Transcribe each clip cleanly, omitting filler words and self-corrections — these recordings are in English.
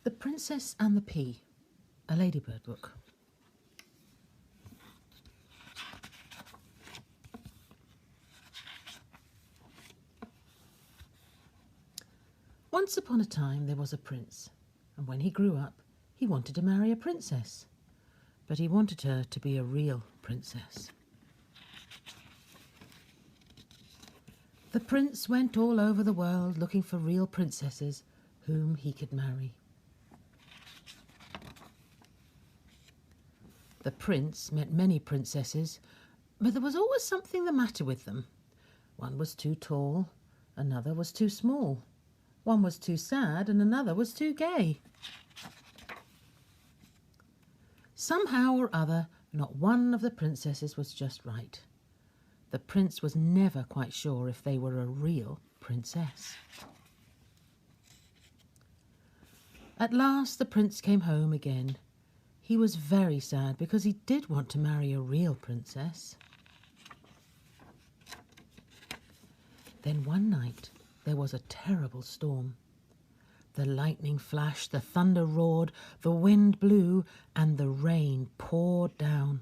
The Princess and the Pea, a ladybird book. Once upon a time there was a prince, and when he grew up, he wanted to marry a princess, but he wanted her to be a real princess. The prince went all over the world looking for real princesses whom he could marry. The prince met many princesses, but there was always something the matter with them. One was too tall, another was too small. One was too sad and another was too gay. Somehow or other, not one of the princesses was just right. The prince was never quite sure if they were a real princess. At last the prince came home again. He was very sad because he did want to marry a real princess. Then one night there was a terrible storm. The lightning flashed, the thunder roared, the wind blew, and the rain poured down.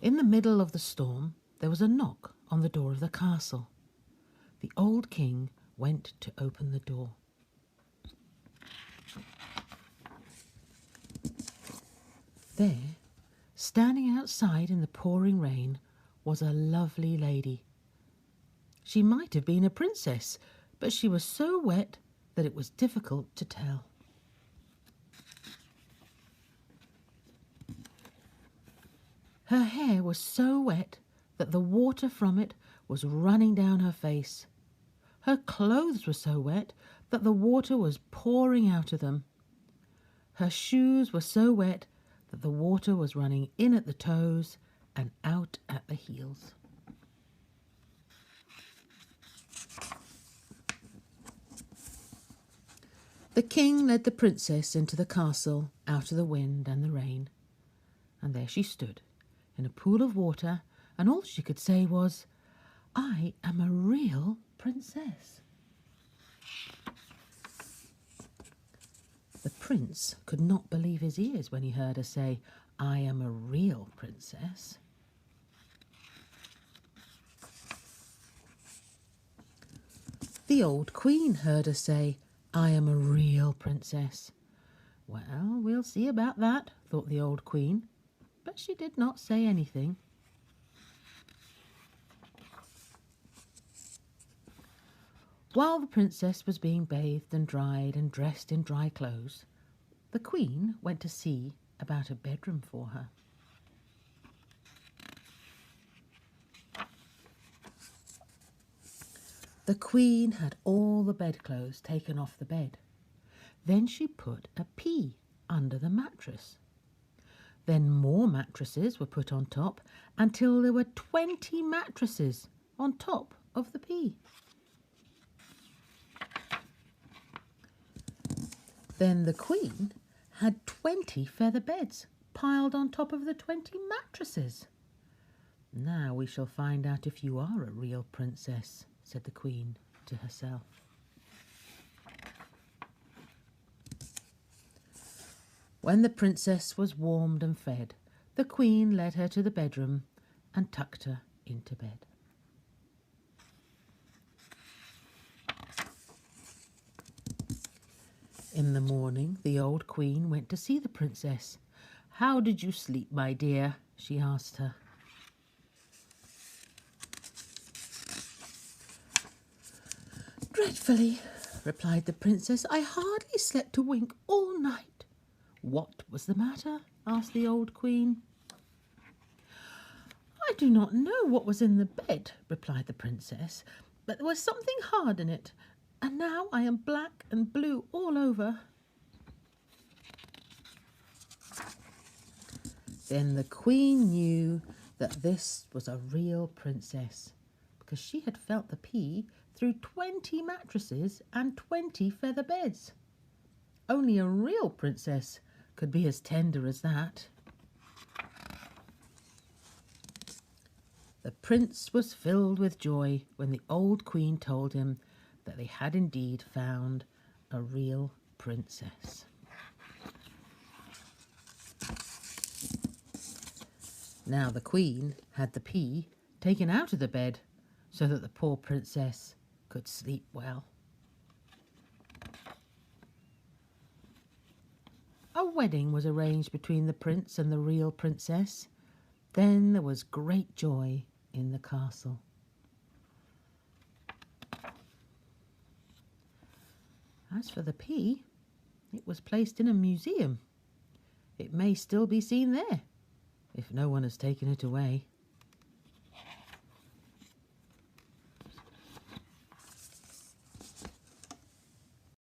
In the middle of the storm, there was a knock on the door of the castle. The old king went to open the door. There, standing outside in the pouring rain, was a lovely lady. She might have been a princess, but she was so wet that it was difficult to tell. Her hair was so wet that the water from it was running down her face. Her clothes were so wet that the water was pouring out of them. Her shoes were so wet that the water was running in at the toes and out at the heels. The king led the princess into the castle out of the wind and the rain, and there she stood in a pool of water, and all she could say was, "I am a real princess." The prince could not believe his ears when he heard her say, "I am a real princess." The old queen heard her say, "I am a real princess." Well, we'll see about that, thought the old queen, but she did not say anything. While the princess was being bathed and dried and dressed in dry clothes, the queen went to see about a bedroom for her. The queen had all the bedclothes taken off the bed. Then she put a pea under the mattress. Then more mattresses were put on top until there were 20 mattresses on top of the pea. Then the queen had 20 feather beds piled on top of the 20 mattresses. "Now we shall find out if you are a real princess," said the queen to herself. When the princess was warmed and fed, the queen led her to the bedroom and tucked her into bed. In the morning, the old queen went to see the princess. "How did you sleep, my dear?" she asked her. "Dreadfully," replied the princess. "I hardly slept a wink all night." "What was the matter?" asked the old queen. "I do not know what was in the bed," replied the princess, "but there was something hard in it, and now I am black and blue all over." Then the queen knew that this was a real princess, because she had felt the pea through 20 mattresses and 20 feather beds. Only a real princess could be as tender as that. The prince was filled with joy when the old queen told him that they had indeed found a real princess. Now the Queen had the pea taken out of the bed so that the poor princess could sleep well. A wedding was arranged between the prince and the real princess. Then there was great joy in the castle. As for the pea, it was placed in a museum. It may still be seen there, if no one has taken it away.